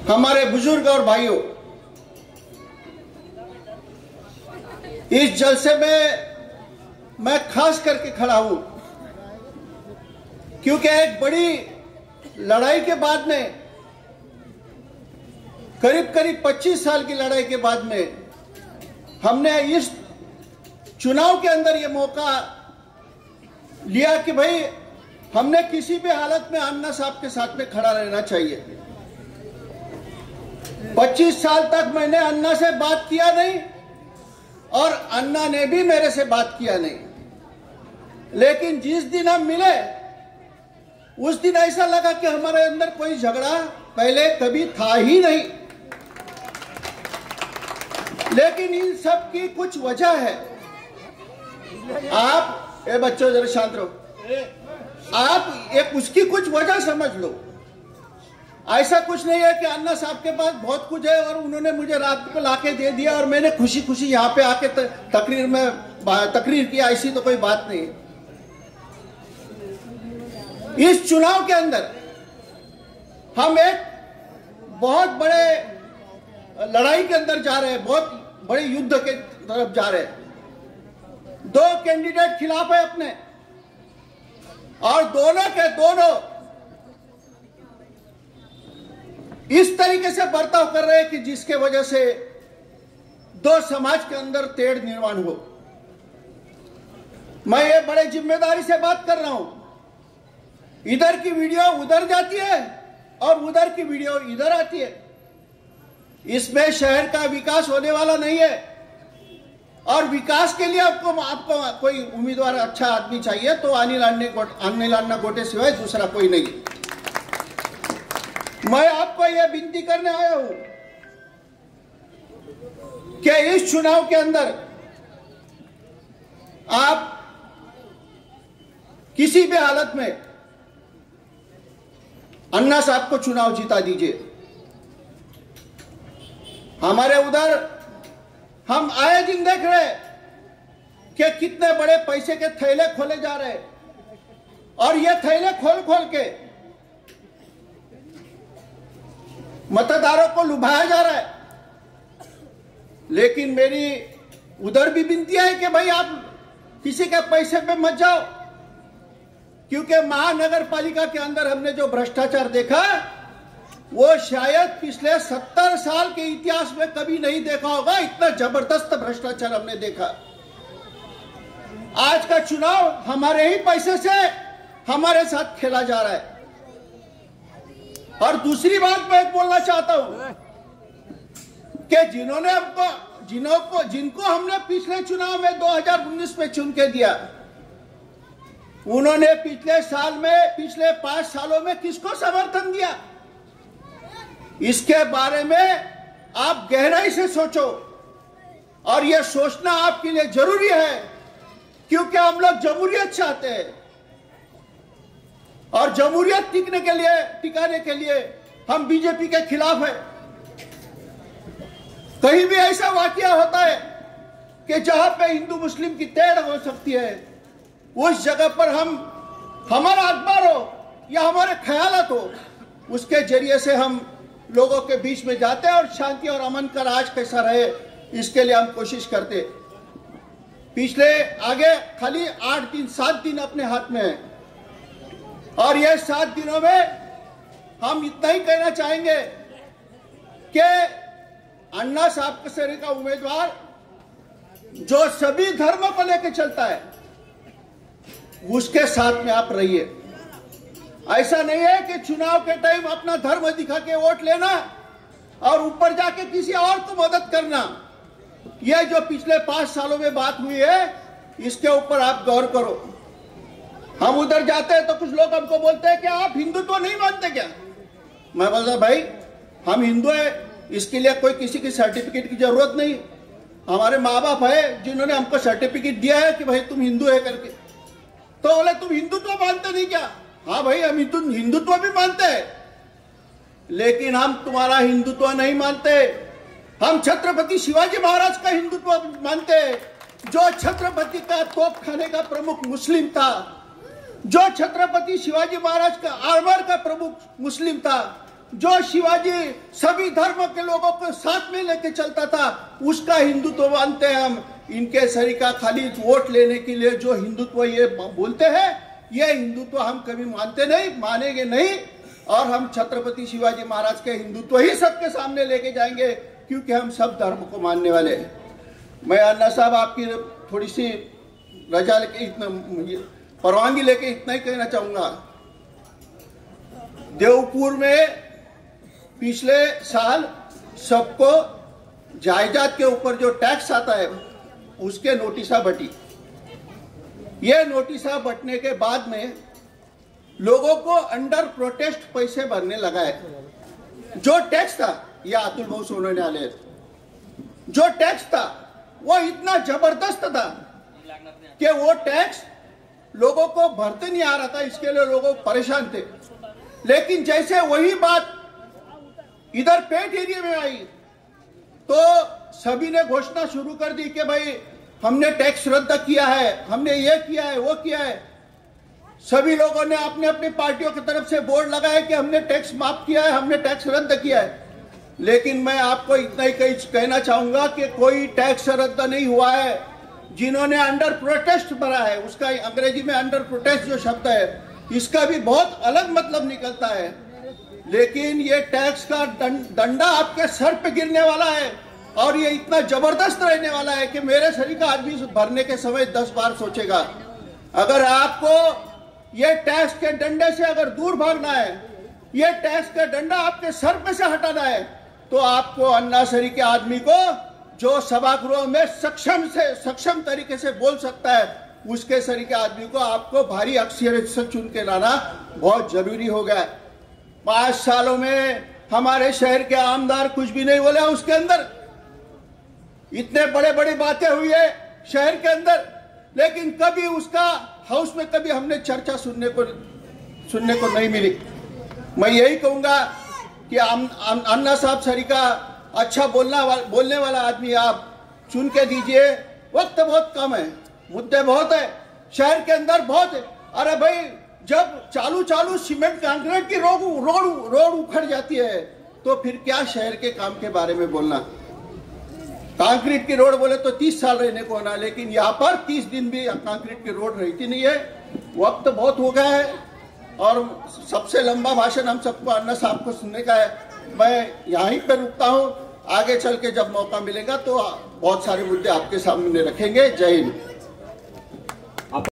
हमारे बुजुर्ग और भाइयों, इस जलसे में मैं खास करके खड़ा हूं क्योंकि एक बड़ी लड़ाई के बाद में, करीब 25 साल की लड़ाई के बाद में, हमने इस चुनाव के अंदर ये मौका लिया कि भाई हमने किसी भी हालत में अन्ना साहब के साथ में खड़ा रहना चाहिए। 25 साल तक मैंने अन्ना से बात किया नहीं और अन्ना ने भी मेरे से बात किया नहीं, लेकिन जिस दिन हम मिले उस दिन ऐसा लगा कि हमारे अंदर कोई झगड़ा पहले कभी था ही नहीं। लेकिन इन सब की कुछ वजह है। आप बच्चों जरा शांत रहो, आप एक उसकी कुछ वजह समझ लो। ऐसा कुछ नहीं है कि अन्ना साहब के पास बहुत कुछ है और उन्होंने मुझे रात को लाके दे दिया और मैंने खुशी खुशी यहाँ पे आके तकरीर किया, ऐसी तो कोई बात नहीं। इस चुनाव के अंदर हम एक बहुत बड़े लड़ाई के अंदर जा रहे हैं, बहुत बड़े युद्ध के तरफ जा रहे हैं। 2 कैंडिडेट खिलाफ है अपने, और दोनों के दोनों इस तरीके से बर्ताव कर रहे हैं कि जिसके वजह से 2 समाज के अंदर तेढ़ निर्माण हो। मैं ये बड़े जिम्मेदारी से बात कर रहा हूं। इधर की वीडियो उधर जाती है और उधर की वीडियो इधर आती है। इसमें शहर का विकास होने वाला नहीं है, और विकास के लिए आपको कोई उम्मीदवार अच्छा आदमी चाहिए तो अनिल अन्ना गोटे सिवाय दूसरा कोई नहीं। मैं आपको यह विनती करने आया हूं कि इस चुनाव के अंदर आप किसी भी हालत में अन्ना साहब को चुनाव जीता दीजिए। हमारे उधर हम आए दिन देख रहे कि कितने बड़े पैसे के थैले खोले जा रहे हैं, और ये थैले खोल खोल के मतदारों को लुभाया जा रहा है। लेकिन मेरी उधर भी विनती है कि भाई आप किसी के पैसे पे मत जाओ, क्योंकि महानगर पालिका के अंदर हमने जो भ्रष्टाचार देखा वो शायद पिछले 70 साल के इतिहास में कभी नहीं देखा होगा। इतना जबरदस्त भ्रष्टाचार हमने देखा। आज का चुनाव हमारे ही पैसे से हमारे साथ खेला जा रहा है। और दूसरी बात मैं बोलना चाहता हूं कि जिनको हमने पिछले चुनाव में 2019 में चुन के दिया, उन्होंने पिछले 5 सालों में किसको समर्थन दिया? इसके बारे में आप गहराई से सोचो, और यह सोचना आपके लिए जरूरी है, क्योंकि हम लोग जमहूरियत चाहते हैं, और जमहूरियत टिकाने के लिए हम बीजेपी के खिलाफ है। कहीं भी ऐसा वाकया होता है कि जहां पे हिंदू मुस्लिम की तेड़ हो सकती है, उस जगह पर हमारा अखबार हो या हमारे ख्यालात हो, उसके जरिए से हम लोगों के बीच में जाते हैं और शांति और अमन का राज कैसा रहे, इसके लिए हम कोशिश करते। पिछले आगे खाली 8 दिन 7 दिन अपने हाथ में है, और ये 7 दिनों में हम इतना ही कहना चाहेंगे कि अन्ना साहब का उम्मीदवार जो सभी धर्मों को लेकर चलता है, उसके साथ में आप रहिए। ऐसा नहीं है कि चुनाव के टाइम अपना धर्म दिखा के वोट लेना और ऊपर जाके किसी और को मदद करना। यह जो पिछले 5 सालों में बात हुई है, इसके ऊपर आप गौर करो। हम उधर जाते हैं तो कुछ लोग हमको बोलते हैं कि आप हिंदुत्व नहीं मानते क्या? मैं बोलता भाई हम हिंदू है, इसके लिए कोई किसी की सर्टिफिकेट की जरूरत नहीं। हमारे माँ बाप है जिन्होंने हमको सर्टिफिकेट दिया है कि भाई तुम हिंदू है करके। तो बोले तुम हिंदुत्व मानते नहीं क्या? हाँ भाई हम हिंदुत्व भी मानते हैं, लेकिन हम तुम्हारा हिंदुत्व नहीं मानते। हम छत्रपति शिवाजी महाराज का हिंदुत्व मानते हैं, जो छत्रपति का तोप खाने का प्रमुख मुस्लिम था, जो छत्रपति शिवाजी महाराज का आर्मर का प्रमुख मुस्लिम था, जो शिवाजी सभी धर्म के लोगों को साथ में लेके चलता था, उसका हिंदुत्व मानते हैं हम। इनके सरीका खाली वोट लेने के लिए जो हिंदुत्व ये बोलते हैं, ये हिंदुत्व हम कभी मानते नहीं, मानेंगे नहीं। और हम छत्रपति शिवाजी महाराज के हिंदुत्व ही सबके सामने लेके जाएंगे, क्योंकि हम सब धर्म को मानने वाले हैं। मैं अन्ना साहब आपकी थोड़ी सी रजा लेके, इतना परवानगी लेके इतना ही कहना चाहूंगा। देवपुर में पिछले साल सबको जायदाद के ऊपर जो टैक्स आता है उसके नोटिसा बटी। ये नोटिसा बटने के बाद में लोगों को अंडर प्रोटेस्ट पैसे भरने लगा है। जो टैक्स था, ये अतुल भाऊ सोनवणे आले, जो टैक्स था वो इतना जबरदस्त था कि वो टैक्स लोगों को भरते नहीं आ रहा था, इसके लिए लोग परेशान थे। लेकिन जैसे वही बात इधर पेट एरिया में आई तो सभी ने घोषणा शुरू कर दी कि भाई हमने टैक्स रद्द किया है, हमने ये किया है, वो किया है। सभी लोगों ने अपने अपनी पार्टियों की तरफ से बोर्ड लगाए कि हमने टैक्स माफ किया है, हमने टैक्स रद्द किया है। लेकिन मैं आपको इतना ही कहना चाहूंगा कि कोई टैक्स रद्द नहीं हुआ है। जिन्होंने अंडर प्रोटेस्ट भरा है, उसका अंग्रेजी में अंडर प्रोटेस्ट जो शब्द है, इसका भी बहुत अलग मतलब निकलता है। लेकिन ये टैक्स का डंडा आपके सर पे गिरने वाला है और ये इतना जबरदस्त रहने वाला है कि मेरे शरीर का आदमी भरने के समय 10 बार सोचेगा। अगर आपको ये टैक्स के डंडे से अगर दूर भागना है, ये टैक्स का डंडा आपके सर पे से हटाना है, तो आपको अन्ना शरीर के आदमी को जो सभागृह में सक्षम तरीके से बोल सकता है, उसके शरीर के आदमी को आपको भारी अक्षर से चुन के लाना बहुत जरूरी हो गया। 5 सालों में हमारे शहर के आमदार कुछ भी नहीं बोले। उसके अंदर इतने बड़े बड़ी बातें हुई है शहर के अंदर, लेकिन कभी उसका हाउस में कभी हमने चर्चा सुनने को नहीं मिली। मैं यही कहूंगा कि अन्ना साहब सरीका अच्छा बोलने वाला आदमी आप चुन के दीजिए। वक्त बहुत कम है, मुद्दे बहुत है, शहर के अंदर बहुत है। अरे भाई, जब चालू सीमेंट कंक्रीट की रोड उखड़ जाती है तो फिर क्या शहर के काम के बारे में बोलना। कंक्रीट की रोड बोले तो 30 साल रहने को होना, लेकिन यहाँ पर 30 दिन भी कंक्रीट की रोड रहती नहीं है। वक्त बहुत हो गया है और सबसे लंबा भाषण हम सबको अन्ना साहब को सुनने का है। मैं यहीं पर रुकता हूँ, आगे चल के जब मौका मिलेगा तो बहुत सारे मुद्दे आपके सामने रखेंगे। जय हिंद।